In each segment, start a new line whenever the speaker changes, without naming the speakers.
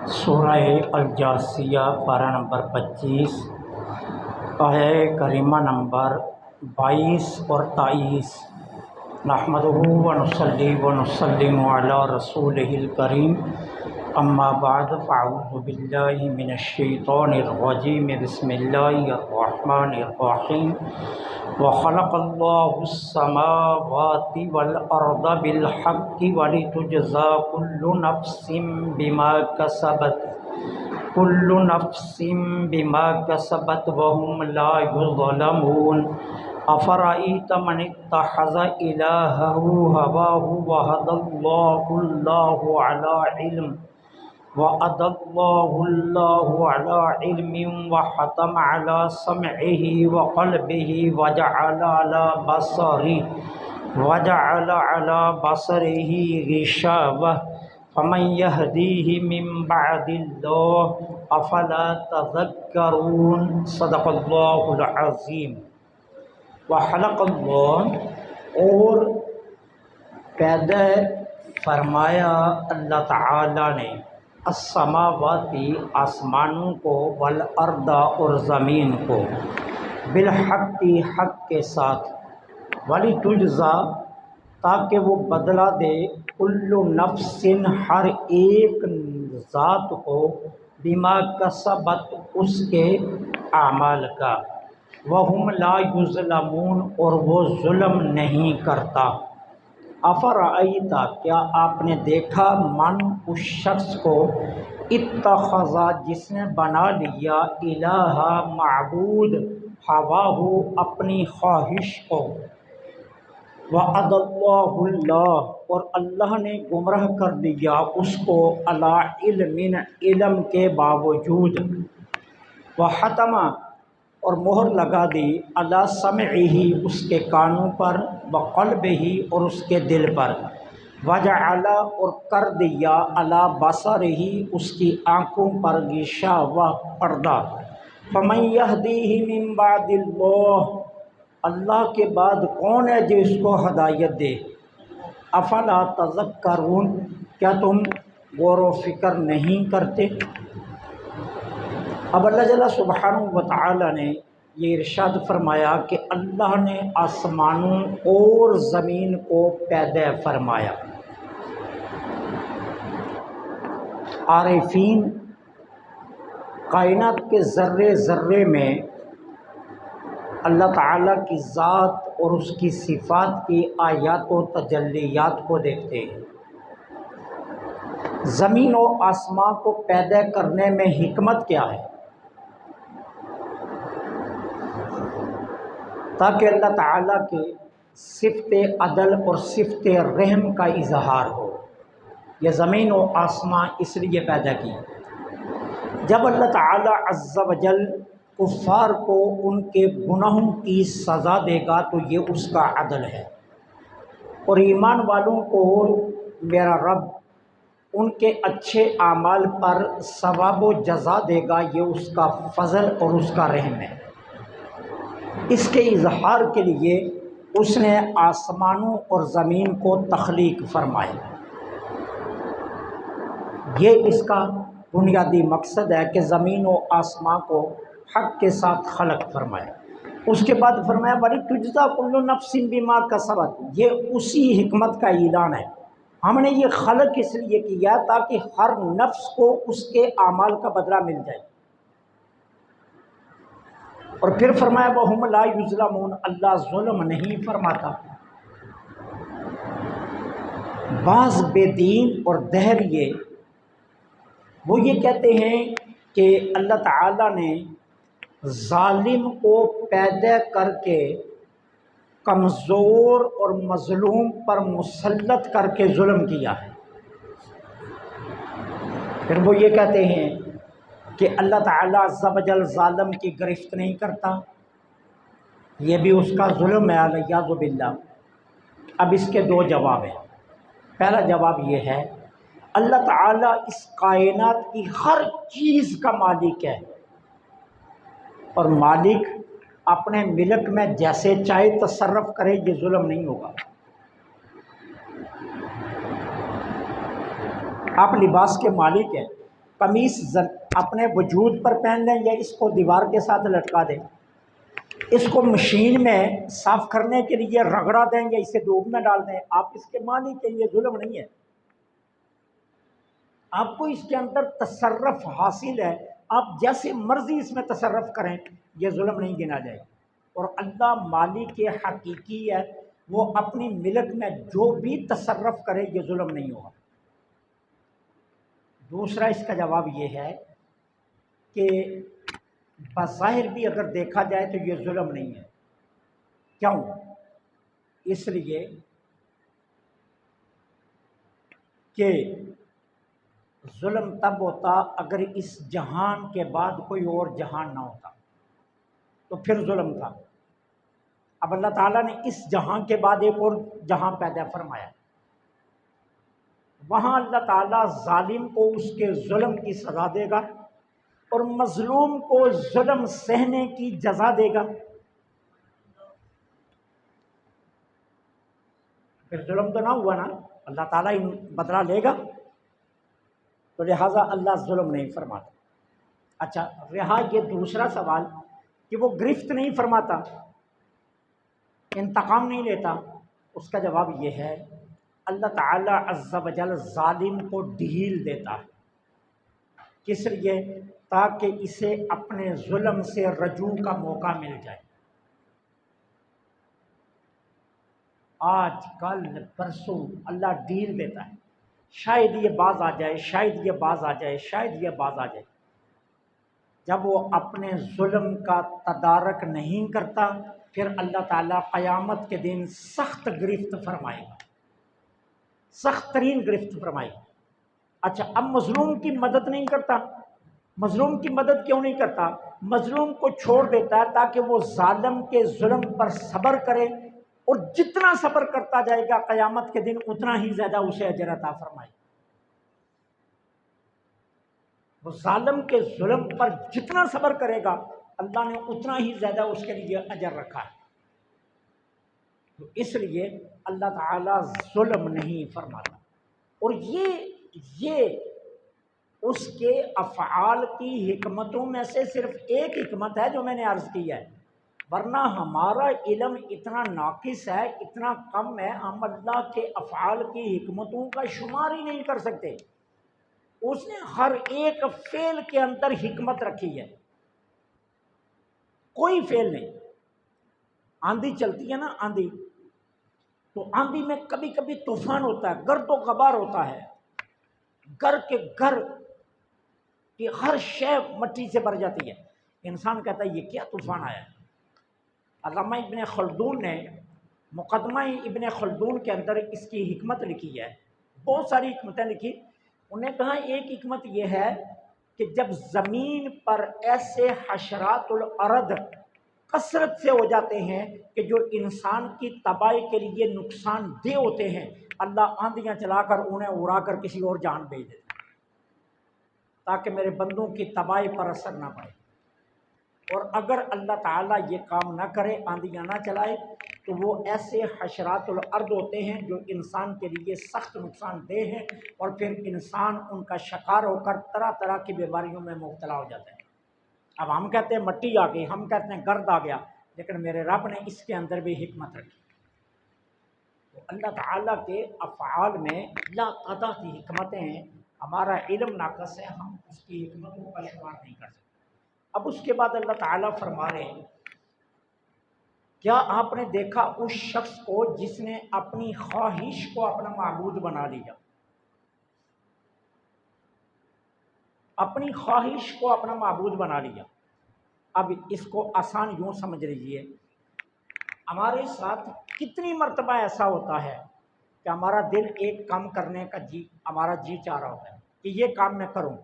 سورہ الجاثیہ پارہ نمبر 25 آیہ کریمہ نمبر 22 اور 23۔ نحمدہ ونصلی ونسلم علی رسولہ الکریم، اما بعد فاعوذ باللہ من الشیطان الرجیم، بسم اللہ الرحمن الرحیم۔ وخلق اللہ السماوات والارض بالحق ولتجزى كل نفس بما كسبت وهم لا يظلمون۔ افرأيت من اتخذ إلهه هواه وأضل الله على علم وختم على سمعه وقلبه وجعل على بصره غشاوة فمن يهديه من بعد الله أفلا تذكرون۔ صدق اللہ العظیم۔ وخلق اللہ، اور پیدا فرمایا اللہ تعالی نے، السماواتی آسمانوں کو، والارض اور زمین کو، بالحق حق کے ساتھ، ولتجزا تاکہ وہ بدلہ دے، کل نفس ہر ایک ذات کو، بما کسبت اس کے اعمال کا، وہم لا یظلمون اور وہ ظلم نہیں کرتا۔ افرأیت کیا آپ نے دیکھا، من اس شخص کو، اتخذ جس نے بنا لیا، الہ معبود، ہواہ اپنی خواہش کو، وَأَضَلَّهُ اللَّهُ اور اللہ نے گمراہ کر دیا اس کو، علی علم علم کے باوجود، وختم اور مہر لگا دی، علی سمعہ اس کے کانوں پر، وقلبہ اور اس کے دل پر، وجعل اور کر دیا، علی بصرہ اس کی آنکھوں پر، غشاوہ پردہ، فمن یہدیہ من بعد اللہ اللہ کے بعد کون ہے جو اس کو ہدایت دے، افلا تذکرون کیا تم غور و فکر نہیں کرتے۔ اب اللہ جل سبحانہ و تعالی نے یہ ارشاد فرمایا کہ اللہ نے آسمانوں اور زمین کو پیدا فرمایا۔ عارفین کائنات کے ذرے ذرے میں اللہ تعالیٰ کی ذات اور اس کی صفات کی آیات و تجلیات کو دیکھتے ہیں۔ زمین و آسمان کو پیدا کرنے میں حکمت کیا ہے؟ تاکہ اللہ تعالیٰ کے صفت عدل اور صفت رحم کا اظہار ہو۔ یہ زمین و آسمان اس لیے پیدا کی، جب اللہ تعالیٰ عز و جل کفار کو ان کے گناہوں کی سزا دے گا تو یہ اس کا عدل ہے، اور ایمان والوں کو میرا رب ان کے اچھے اعمال پر ثواب و جزا دے گا، یہ اس کا فضل اور اس کا رحم ہے۔ اس کے اظہار کے لیے اس نے آسمانوں اور زمین کو تخلیق فرمایا۔ یہ اس کا بنیادی مقصد ہے کہ زمین و آسمان کو حق کے ساتھ خلق فرمایا۔ اس کے بعد فرمایا وَلِتُجْزَىٰ كُلُّ نَفْسٍ بِمَا كَسَبَتْ، یہ اسی حکمت کا اعلان ہے۔ ہم نے یہ خلق اس لیے کیا تاکہ ہر نفس کو اس کے اعمال کا بدلہ مل جائے۔ اور پھر فرمایا وَهُمْ لَا يُظْلَمُونَ، اللہ ظلم نہیں فرماتا۔ بعض بے دین اور دہریے وہ یہ کہتے ہیں کہ اللہ تعالیٰ نے ظالم کو پیدا کر کے کمزور اور مظلوم پر مسلط کر کے ظلم کیا ہے۔ پھر وہ یہ کہتے ہیں کہ اللہ تعالیٰ عز و جل ظالم کی گرفت نہیں کرتا، یہ بھی اس کا ظلم ہے، والعیاذ باللہ۔ اب اس کے دو جواب ہیں۔ پہلا جواب یہ ہے، اللہ تعالیٰ اس کائنات کی ہر چیز کا مالک ہے، اور مالک اپنے ملک میں جیسے چاہے تصرف کرے، یہ ظلم نہیں ہوگا۔ آپ لباس کے مالک ہیں، قمیص اپنے وجود پر پہن لیں یا اس کو دیوار کے ساتھ لٹکا دیں، اس کو مشین میں صاف کرنے کے لیے رگڑا دیں یا اسے دھوپ میں ڈال دیں، آپ اس کے معنی کہ یہ ظلم نہیں ہے، آپ کو اس کے اندر تصرف حاصل ہے، آپ جیسے مرضی اس میں تصرف کریں، یہ ظلم نہیں گنا جائے۔ اور اللہ مالک حقیقی ہے، وہ اپنی ملک میں جو بھی تصرف کرے یہ ظلم نہیں ہوگا۔ دوسرا اس کا جواب یہ ہے کہ بظاہر بھی اگر دیکھا جائے تو یہ ظلم نہیں ہے۔ کیوں؟ اس لیے کہ ظلم تب ہوتا اگر اس جہان کے بعد کوئی اور جہان نہ ہوتا تو پھر ظلم تھا۔ اب اللہ تعالیٰ نے اس جہاں کے بعد ایک اور جہاں پیدا فرمایا، وہاں اللہ تعالیٰ ظالم کو اس کے ظلم کی سزا دے گا اور مظلوم کو ظلم سہنے کی جزا دے گا۔ پھر ظلم تو نہ ہوا نا، اللہ تعالیٰ بدلہ لے گا، تو لہٰذا اللہ ظلم نہیں فرماتا۔ اچھا رہا یہ دوسرا سوال کہ وہ گرفت نہیں فرماتا، انتقام نہیں لیتا، اس کا جواب یہ ہے اللہ تعالیٰ عز و جل ظالم کو ڈھیل دیتا ہے، کس لیے؟ تاکہ اسے اپنے ظلم سے رجوع کا موقع مل جائے۔ آج کل پرسوں اللہ ڈھیل دیتا ہے، شاید یہ باز آ جائے، شاید یہ باز آ جائے، شاید یہ باز آ جائے۔ جب وہ اپنے ظلم کا تدارک نہیں کرتا پھر اللہ تعالیٰ قیامت کے دن سخت گرفت فرمائے گا، سخت ترین گرفت فرمائے گا۔ اچھا اب مظلوم کی مدد نہیں کرتا، مظلوم کی مدد کیوں نہیں کرتا؟ مظلوم کو چھوڑ دیتا ہے تاکہ وہ ظالم کے ظلم پر صبر کرے، اور جتنا صبر کرتا جائے گا قیامت کے دن اتنا ہی زیادہ اسے اجر عطا فرمائے گا۔ وہ ظالم کے ظلم پر جتنا صبر کرے گا اللہ نے اتنا ہی زیادہ اس کے لیے اجر رکھا ہے۔ تو اس لیے اللہ تعالیٰ ظلم نہیں فرماتا، اور یہ اس کے افعال کی حکمتوں میں سے صرف ایک حکمت ہے جو میں نے عرض کی ہے، ورنہ ہمارا علم اتنا ناقص ہے، اتنا کم ہے، ہم اللہ کے افعال کی حکمتوں کا شمار ہی نہیں کر سکتے۔ اس نے ہر ایک فعل کے اندر حکمت رکھی ہے، کوئی فعل نہیں۔ آندھی چلتی ہے نا، آندھی، تو آندھی میں کبھی کبھی طوفان ہوتا ہے، گرد و غبار ہوتا ہے، گھر کے گھر کی ہر شے مٹی سے بھر جاتی ہے، انسان کہتا ہے یہ کیا طوفان آیا ہے۔ علامہ ابن خلدون نے مقدمہ ابن خلدون کے اندر اس کی حکمت لکھی ہے، بہت ساری حکمتیں لکھی، انہیں کہا ایک حکمت یہ ہے کہ جب زمین پر ایسے حشرات الارض کثرت سے ہو جاتے ہیں کہ جو انسان کی تباہی کے لیے نقصان دہ ہوتے ہیں، اللہ آندھیاں چلا کر انہیں اڑا کر کسی اور جہان بھیج دیتا ہے تاکہ میرے بندوں کی تباہی پر اثر نہ پڑے۔ اور اگر اللہ تعالیٰ یہ کام نہ کرے، آندھیاں نہ چلائے، تو وہ ایسے حشرات الارض ہوتے ہیں جو انسان کے لیے سخت نقصان دہ ہیں، اور پھر انسان ان کا شکار ہو کر طرح طرح کی بیماریوں میں مبتلا ہو جاتا ہے۔ اب ہم کہتے ہیں مٹی آ گئی، ہم کہتے ہیں گرد آ گیا، لیکن میرے رب نے اس کے اندر بھی حکمت رکھی۔ تو اللہ تعالیٰ کے افعال میں لا تعداد کی حکمتیں ہیں، ہمارا علم ناقص ہے، ہم اس کی حکمتوں کا شمار نہیں کر سکتے۔ اب اس کے بعد اللہ تعالیٰ فرما رہے ہیں، کیا آپ نے دیکھا اس شخص کو جس نے اپنی خواہش کو اپنا معبود بنا لیا؟ اپنی خواہش کو اپنا معبود بنا لیا۔ اب اس کو آسان یوں سمجھ لیجیے، ہمارے ساتھ کتنی مرتبہ ایسا ہوتا ہے کہ ہمارا دل ایک کام کرنے کا ہمارا جی چاہ رہا ہوتا ہے کہ یہ کام میں کروں،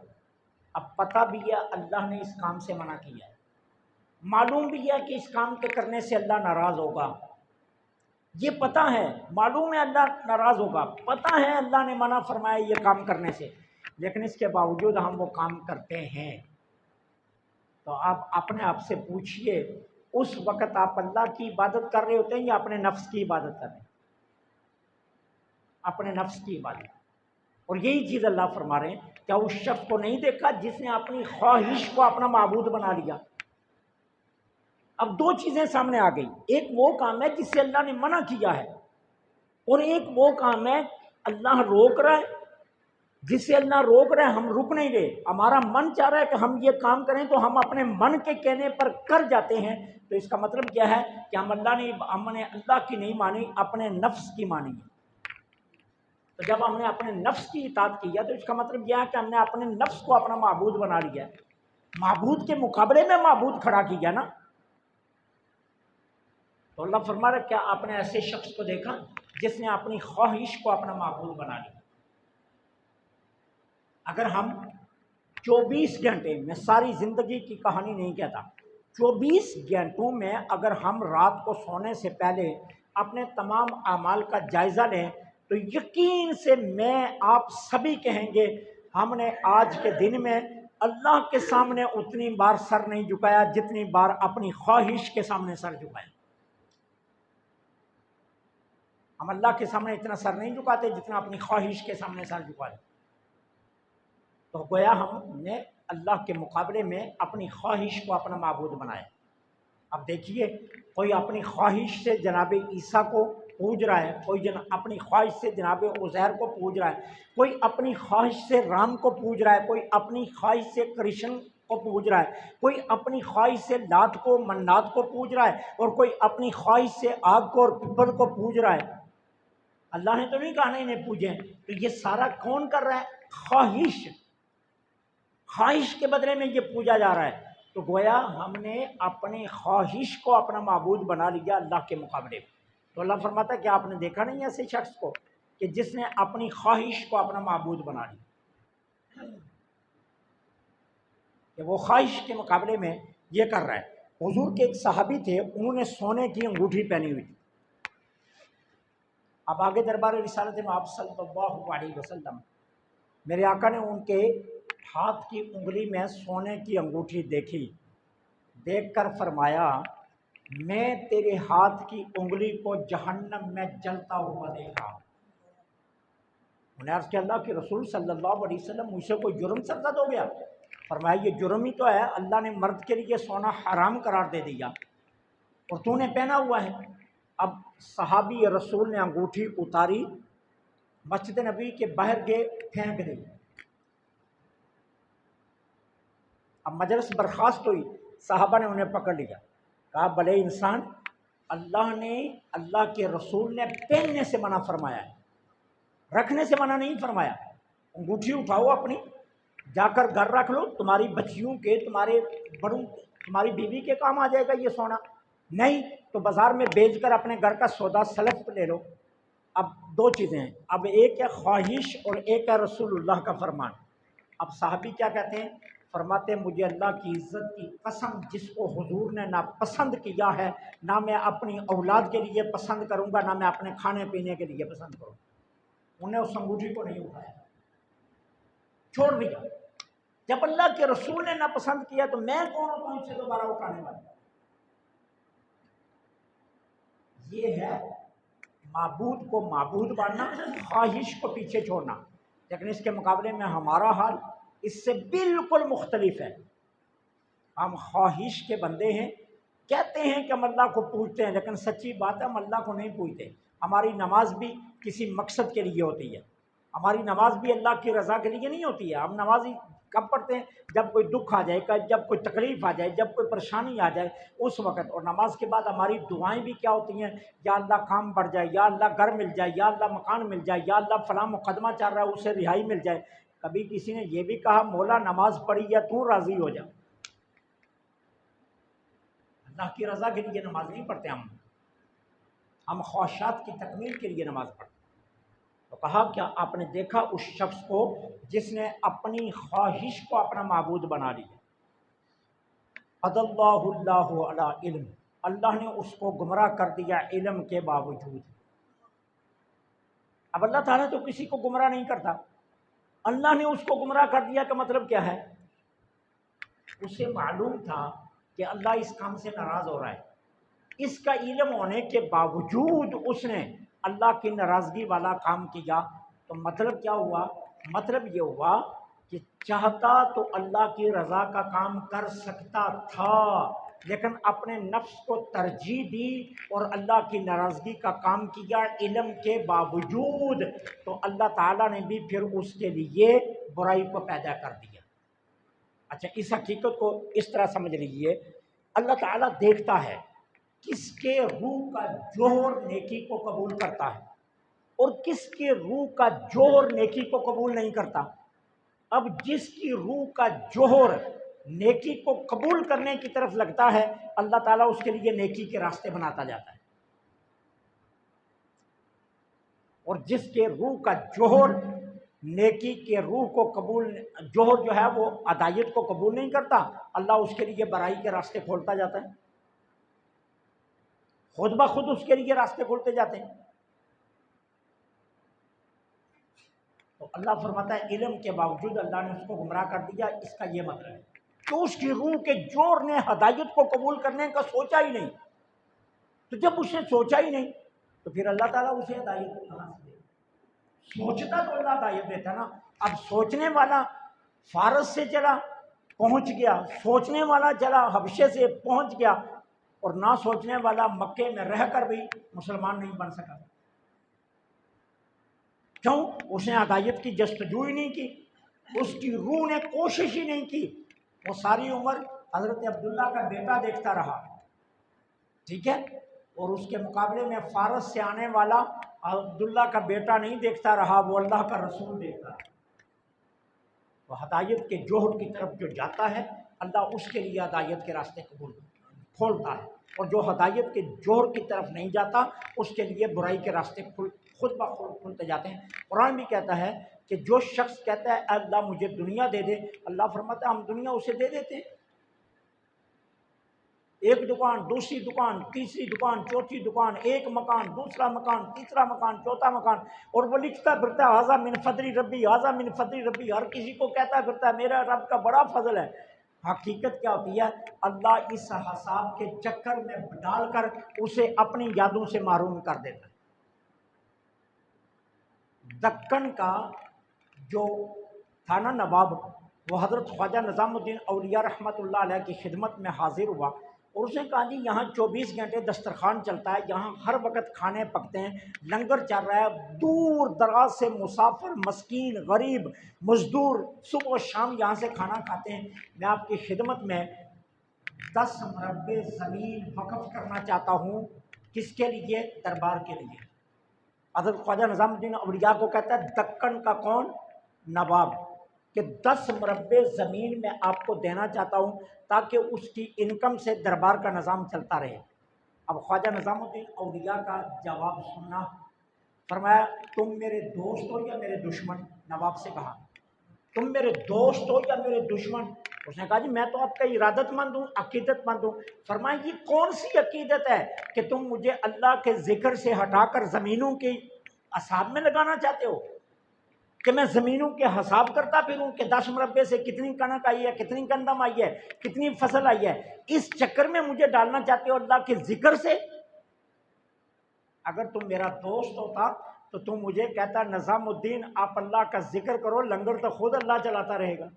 اب پتہ بھی ہے اللہ نے اس کام سے منع کیا ہے، معلوم بھی ہے کہ اس کام کے کرنے سے اللہ ناراض ہوگا، یہ پتہ ہے، معلوم ہے اللہ ناراض ہوگا، پتہ ہے اللہ نے منع فرمایا یہ کام کرنے سے، لیکن اس کے باوجود ہم وہ کام کرتے ہیں۔ تو آپ اپنے آپ سے پوچھئے، اس وقت آپ اللہ کی عبادت کر رہے ہوتے ہیں یا اپنے نفس کی عبادت کر رہے ہیں؟ اپنے نفس کی عبادت۔ اور یہی چیز اللہ فرما رہے ہیں، کیا اس شخص کو نہیں دیکھا جس نے اپنی خواہش کو اپنا معبود بنا لیا؟ اب دو چیزیں سامنے آ گئی، ایک وہ کام ہے جس سے اللہ نے منع کیا ہے، اور ایک وہ کام ہے اللہ روک رہا ہے جس سے اللہ روک رہا ہے، ہم رک نہیں رہے، ہمارا من چاہ رہا ہے کہ ہم یہ کام کریں تو ہم اپنے من کے کہنے پر کر جاتے ہیں، تو اس کا مطلب کیا ہے کہ ہم نے اللہ کی نہیں مانی، اپنے نفس کی مانی ہے۔ تو جب ہم نے اپنے نفس کی اطاعت کیا تو اس کا مطلب یہ ہے کہ ہم نے اپنے نفس کو اپنا معبود بنا لیا ہے، معبود کے مقابلے میں معبود کھڑا کیا نا۔ تو اللہ فرما رہا ہے کیا آپ نے ایسے شخص کو دیکھا جس نے اپنی خواہش کو اپنا معبود بنا لیا؟ اگر ہم 24 گھنٹے میں، ساری زندگی کی کہانی نہیں کہتا، 24 گھنٹوں میں اگر ہم رات کو سونے سے پہلے اپنے تمام اعمال کا جائزہ لیں تو یقین سے میں آپ سبھی کہیں گے ہم نے آج کے دن میں اللہ کے سامنے اتنی بار سر نہیں جھکایا جتنی بار اپنی خواہش کے سامنے سر جھکایا۔ ہم اللہ کے سامنے اتنا سر نہیں جھکاتے جتنا اپنی خواہش کے سامنے سر جھکاتے۔ تو گویا ہم نے اللہ کے مقابلے میں اپنی خواہش کو اپنا معبود بنایا۔ اب دیکھیے، کوئی اپنی خواہش سے جناب عیسیٰ کو پوج رہا ہے، کوئی اپنی خواہش سے جناب عزیر کو پوج رہا ہے، کوئی اپنی خواہش سے رام کو پوج رہا ہے، کوئی اپنی خواہش سے کرشن کو پوج رہا ہے، کوئی اپنی خواہش سے لات کو منات کو پوج رہا ہے، اور کوئی اپنی خواہش سے آگ کو اور پیپل کو پوج رہا ہے۔ اللہ نے تو نہیں کہا نہیں انہیں پوجیں، تو یہ سارا کون کر رہا ہے؟ خواہش کے بدلے میں یہ پوجا جا رہا ہے۔ تو گویا ہم نے اپنے خواہش کو اپنا معبود بنا لیا اللہ کے مقابلے میں۔ تو اللہ فرماتا ہے کہ آپ نے دیکھا نہیں ایسے شخص کو کہ جس نے اپنی خواہش کو اپنا معبود بنا لیا، کہ وہ خواہش کے مقابلے میں یہ کر رہا ہے۔ حضور کے ایک صحابی تھے، انہوں نے سونے کی انگوٹھی پہنی ہوئی تھی۔ اب آگے دربار رسالت میں آپ صلی اللہ علیہ وسلم، میرے آقا نے ان کے ہاتھ کی انگلی میں سونے کی انگوٹھی دیکھی، دیکھ کر فرمایا میں تیرے ہاتھ کی انگلی کو جہنم میں جلتا ہوا دیکھا۔ انہوں نے عرض کیا اللہ کے رسول صلی اللہ علیہ وسلم، مجھ سے کوئی جرم سرزد ہو گیا؟ فرمایا یہ جرم ہی تو ہے، اللہ نے مرد کے لیے سونا حرام قرار دے دیا اور تو نے پہنا ہوا ہے۔ اب صحابی رسول نے انگوٹھی اتاری، مسجد نبی کے باہر گئے، پھینک دی۔ اب مجلس برخاست ہوئی، صحابہ نے انہیں پکڑ لیا، کہا بھلے انسان، اللہ کے رسول نے پہننے سے منع فرمایا ہے، رکھنے سے منع نہیں فرمایا۔ انگوٹھی اٹھاؤ اپنی، جا کر گھر رکھ لو، تمہاری بچیوں کے، تمہارے بڑوں، تمہاری بیوی کے کام آ جائے گا یہ سونا، نہیں تو بازار میں بیچ کر اپنے گھر کا سودا سلف لے لو۔ اب دو چیزیں ہیں، اب ایک ہے خواہش اور ایک ہے رسول اللہ کا فرمان۔ اب صحابی کیا کہتے ہیں؟ فرماتے ہیں مجھے اللہ کی عزت کی قسم، جس کو حضور نے نہ پسند کیا ہے نہ میں اپنی اولاد کے لیے پسند کروں گا، نہ میں اپنے کھانے پینے کے لیے پسند کروں گا۔ انہیں اس انگوٹھی کو نہیں اٹھایا، چھوڑ دیا۔ جب اللہ کے رسول نے نہ پسند کیا تو میں کون ہوتا ہوں سے دوبارہ اٹھانے والا؟ یہ ہے معبود کو معبود ماننا، خواہش کو پیچھے چھوڑنا۔ لیکن اس کے مقابلے میں ہمارا حال اس سے بالکل مختلف ہے۔ ہم خواہش کے بندے ہیں، کہتے ہیں کہ ہم اللہ کو پوجتے ہیں، لیکن سچی بات ہے ہم اللہ کو نہیں پوجتے۔ ہماری نماز بھی کسی مقصد کے لیے ہوتی ہے، ہماری نماز بھی اللہ کی رضا کے لیے نہیں ہوتی ہے۔ ہم نمازی کب پڑھتے ہیں؟ جب کوئی دکھ آ جائے، جب کوئی تکلیف آ جائے، جب کوئی پریشانی آ جائے، اس وقت۔ اور نماز کے بعد ہماری دعائیں بھی کیا ہوتی ہیں؟ یا اللہ کام بڑھ جائے، یا اللہ گھر مل جائے، یا اللہ مکان مل جائے، یا اللہ فلاں مقدمہ چل رہا ہے اسے رہائی مل جائے۔ کبھی کسی نے یہ بھی کہا مولا نماز پڑھی ہے تو راضی ہو جا؟ اللہ کی رضا کے لیے نماز نہیں پڑھتے ہم خواہشات کی تکمیل کے لیے نماز پڑھتے۔ تو کہا کیا آپ نے دیکھا اس شخص کو جس نے اپنی خواہش کو اپنا معبود بنا لیا؟ اللہ علی علم، اللہ نے اس کو گمراہ کر دیا علم کے باوجود۔ اب اللہ تعالیٰ تو کسی کو گمراہ نہیں کرتا، اللہ نے اس کو گمراہ کر دیا کا مطلب کیا ہے؟ اسے معلوم تھا کہ اللہ اس کام سے ناراض ہو رہا ہے، اس کا علم ہونے کے باوجود اس نے اللہ کی ناراضگی والا کام کیا، تو مطلب کیا ہوا مطلب یہ ہوا کہ چاہتا تو اللہ کی رضا کا کام کر سکتا تھا، لیکن اپنے نفس کو ترجیح دی اور اللہ کی ناراضگی کا کام کیا علم کے باوجود، تو اللہ تعالیٰ نے بھی پھر اس کے لیے برائی کو پیدا کر دیا۔ اچھا، اس حقیقت کو اس طرح سمجھ لیجیے، اللہ تعالیٰ دیکھتا ہے کس کے روح کا جوہر نیکی کو قبول کرتا ہے اور کس کے روح کا جوہر نیکی کو قبول نہیں کرتا۔ اب جس کی روح کا جوہر نیکی کو قبول کرنے کی طرف لگتا ہے، اللہ تعالیٰ اس کے لیے نیکی کے راستے بناتا جاتا ہے، اور جس کے روح کا جوہر نیکی کے روح کو قبول، جوہر جو ہے وہ عدایت کو قبول نہیں کرتا، اللہ اس کے لیے برائی کے راستے کھولتا جاتا ہے، خود بخود اس کے لیے راستے کھولتے جاتے ہیں۔ تو اللہ فرماتا ہے علم کے باوجود اللہ نے اس کو گمراہ کر دیا۔ اس کا یہ مطلب ہے کہ اس کی روح کے جوہر نے ہدایت کو قبول کرنے کا سوچا ہی نہیں، تو جب اس نے سوچا ہی نہیں تو پھر اللہ تعالیٰ اسے ہدایت کو کہاں سے دے؟ سوچتا تو اللہ ہدایت دیتا نا۔ اب سوچنے والا فارس سے چلا پہنچ گیا، سوچنے والا چلا حبشے سے پہنچ گیا، اور نہ سوچنے والا مکے میں رہ کر بھی مسلمان نہیں بن سکا۔ کیوں؟ اس نے ہدایت کی جستجو ہی نہیں کی، اس کی روح نے کوشش ہی نہیں کی۔ وہ ساری عمر حضرت عبداللہ کا بیٹا دیکھتا رہا، ٹھیک ہے، اور اس کے مقابلے میں فارس سے آنے والا عبداللہ کا بیٹا نہیں دیکھتا رہا، وہ اللہ کا رسول دیکھتا رہا۔ وہ ہدایت کے جوہر کی طرف جو جاتا ہے، اللہ اس کے لیے ہدایت کے راستے قبول کھولتا ہے، اور جو ہدایت کے جوہر کی طرف نہیں جاتا اس کے لیے برائی کے راستے خود بخود کھلتے جاتے ہیں۔ قرآن بھی کہتا ہے کہ جو شخص کہتا ہے اللہ مجھے دنیا دے دے، اللہ فرماتا ہے ہم دنیا اسے دے دیتے ہیں۔ ایک دکان، دوسری دکان، تیسری دکان، چوتھی دکان، ایک مکان، دوسرا مکان، تیسرا مکان، چوتھا مکان، اور وہ لکھتا پھرتا ہے ھذا من فضل ربی، ھذا من فضل ربی، ہر کسی کو کہتا پھرتا ہے میرا رب کا بڑا فضل ہے۔ حقیقت کیا ہوتی ہے؟ اللہ اس حساب کے چکر میں ڈال کر اسے اپنی یادوں سے محروم کر دیتا ہے۔ دکن کا جو تھا نا نواب، وہ حضرت خواجہ نظام الدین اولیاء رحمۃ اللہ علیہ کی خدمت میں حاضر ہوا، اور اس نے کہا جی یہاں 24 گھنٹے دسترخوان چلتا ہے، یہاں ہر وقت کھانے پکتے ہیں، لنگر چل رہا ہے، دور دراز سے مسافر، مسکین، غریب، مزدور صبح و شام یہاں سے کھانا کھاتے ہیں، میں آپ کی خدمت میں 10 مربع زمین وقف کرنا چاہتا ہوں۔ کس کے لیے؟ دربار کے لیے۔ حضرت خواجہ نظام الدین اولیاء کو کہتا ہے دکن کا کون؟ نواب، کہ 10 مربع زمین میں آپ کو دینا چاہتا ہوں تاکہ اس کی انکم سے دربار کا نظام چلتا رہے۔ اب خواجہ نظام الدین اولیاء کا جواب سننا، فرمایا تم میرے دوست ہو یا میرے دشمن؟ نواب سے کہا تم میرے دوست ہو یا میرے دشمن؟ اس نے کہا جی میں تو آپ کا ارادت مند ہوں، عقیدت مند ہوں۔ فرمایا یہ کون سی عقیدت ہے کہ تم مجھے اللہ کے ذکر سے ہٹا کر زمینوں کے حساب میں لگانا چاہتے ہو، کہ میں زمینوں کے حساب کرتا پھروں کہ 10 مربع سے کتنی کنک آئی ہے، کتنی گندم آئی ہے، کتنی فصل آئی ہے، اس چکر میں مجھے ڈالنا چاہتے ہو اللہ کے ذکر سے؟ اگر تم میرا دوست ہوتا تو تم مجھے کہتا نظام الدین آپ اللہ کا ذکر کرو، لنگر تو خود اللہ چلاتا رہے گا۔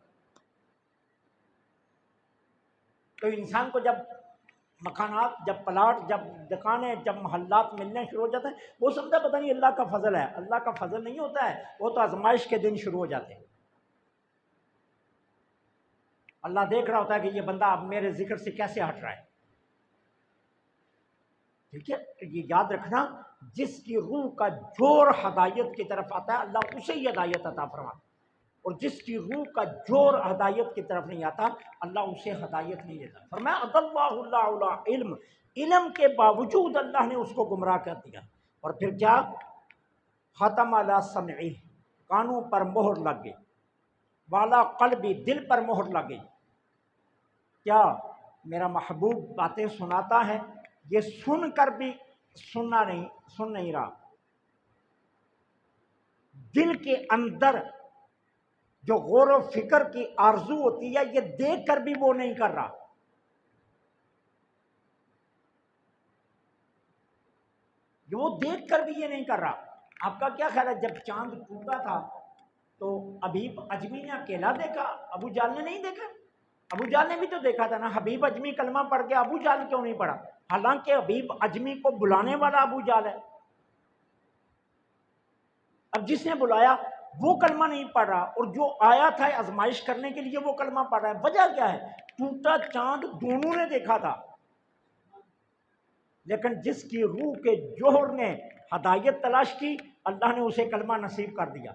تو انسان کو جب مکانات، جب پلاٹ، جب دکانیں، جب محلات ملنے شروع ہو جاتے ہیں، وہ سمجھتا پتہ نہیں اللہ کا فضل ہے۔ اللہ کا فضل نہیں ہوتا ہے، وہ تو آزمائش کے دن شروع ہو جاتے ہیں۔ اللہ دیکھ رہا ہوتا ہے کہ یہ بندہ اب میرے ذکر سے کیسے ہٹ رہا ہے، ٹھیک ہے؟ تو یہ یاد رکھنا، جس کی روح کا جوڑ ہدایت کی طرف آتا ہے اللہ اسے ہی ہدایت عطا فرماتا ہے، اور جس کی روح کا جوڑ ہدایت کی طرف نہیں آتا اللہ اسے ہدایت نہیں دیتا۔ فرمایا اضلہ اللہ علی علم، علم کے باوجود اللہ نے اس کو گمراہ کر دیا۔ اور پھر کیا؟ ختم علی سمعہ، کانوں پر مہر لگ گئی، والا قلبی، دل پر مہر لگ گئی۔ کیا؟ میرا محبوب باتیں سناتا ہے، یہ سن کر بھی سن نہیں رہا، دل کے اندر جو غور و فکر کی آرزو ہوتی ہے یہ دیکھ کر بھی وہ نہیں کر رہا، وہ دیکھ کر بھی یہ نہیں کر رہا۔ آپ کا کیا خیال ہے جب چاند ٹوٹا تھا تو حبیب اجمی نے اکیلا دیکھا، ابو جہل نے نہیں دیکھا؟ ابو جہل نے بھی تو دیکھا تھا نا۔ حبیب اجمی کلمہ پڑھ کے ابو جہل کیوں نہیں پڑھا؟ حالانکہ حبیب اجمی کو بلانے والا ابو جہل ہے۔ اب جس نے بلایا وہ کلمہ نہیں پڑھ رہا، اور جو آیا تھا آزمائش کرنے کے لیے وہ کلمہ پڑھ رہا ہے، وجہ کیا ہے؟ ٹوٹا چاند دونوں نے دیکھا تھا، لیکن جس کی روح کے جوہر نے ہدایت تلاش کی اللہ نے اسے کلمہ نصیب کر دیا،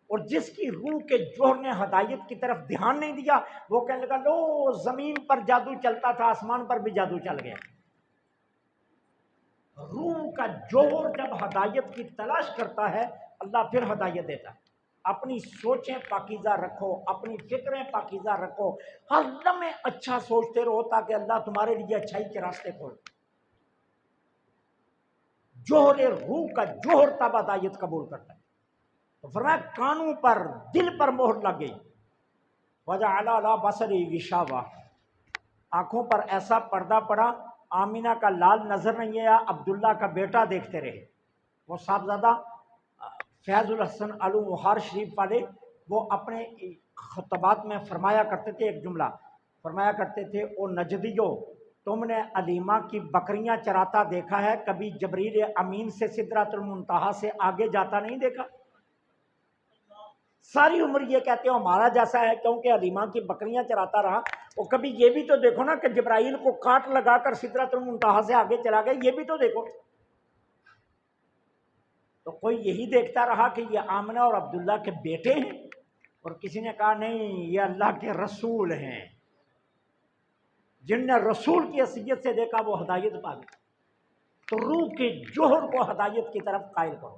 اور جس کی روح کے جوہر نے ہدایت کی طرف دھیان نہیں دیا وہ کہنے لگا لو زمین پر جادو چلتا تھا، آسمان پر بھی جادو چل گیا۔ روح کا جوہر جب ہدایت کی تلاش کرتا ہے اللہ پھر ہدایت دیتا ہے۔ اپنی سوچیں پاکیزہ رکھو، اپنی فکریں پاکیزہ رکھو، ہر لمحے اچھا سوچتے رہو تاکہ اللہ تمہارے لیے اچھائی کے راستے کھولے۔ جوہر روح کا جوہر تب ہدایت قبول کرتا ہے۔ تو فرمایا کانوں پر دل پر مہر لگ گئی، وجعل علی بصری غشاوہ، آنکھوں پر ایسا پردہ پڑا، آمینہ کا لال نظر نہیں آیا، عبداللہ کا بیٹا دیکھتے رہے۔ وہ صاحبزادہ فیض الحسن علو محار شریف والے وہ اپنے خطبات میں فرمایا کرتے تھے، ایک جملہ فرمایا کرتے تھے، او نجدیو تم نے علیمہ کی بکریاں چراتا دیکھا ہے، کبھی جبریل امین سے سدرۃ المنتہا سے آگے جاتا نہیں دیکھا؟ ساری عمر یہ کہتے ہو ہمارا جیسا ہے کیونکہ علیمہ کی بکریاں چراتا رہا، اور کبھی یہ بھی تو دیکھو نا کہ جبرائیل کو کاٹ لگا کر سدرۃ المنتہا سے آگے چلا گیا، یہ بھی تو دیکھو۔ تو کوئی یہی دیکھتا رہا کہ یہ آمنہ اور عبداللہ کے بیٹے ہیں، اور کسی نے کہا نہیں یہ اللہ کے رسول ہیں۔ جن نے رسول کی حیثیت سے دیکھا وہ ہدایت پا گئے۔ تو روح کے جوہر کو ہدایت کی طرف قائل کرو۔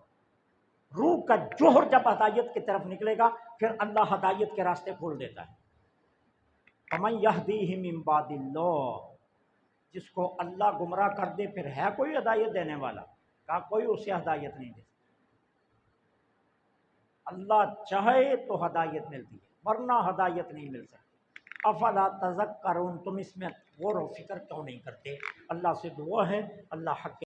روح کا جوہر جب ہدایت کی طرف نکلے گا پھر اللہ ہدایت کے راستے کھول دیتا ہے۔ فَمَن يَهْدِيهِ مِن بَعْدِ اللَّهِ، جس کو اللہ گمراہ کر دے پھر ہے کوئی ہدایت دینے والا؟ کہا کوئی اسے ہدایت نہیں دے سکتا۔ اللہ چاہے تو ہدایت ملتی ہے ورنہ ہدایت نہیں مل سکتی۔ افلا تذکرون، تم اس میں غور و فکر کیوں نہیں کرتے؟ اللہ سے دعا ہے اللہ حق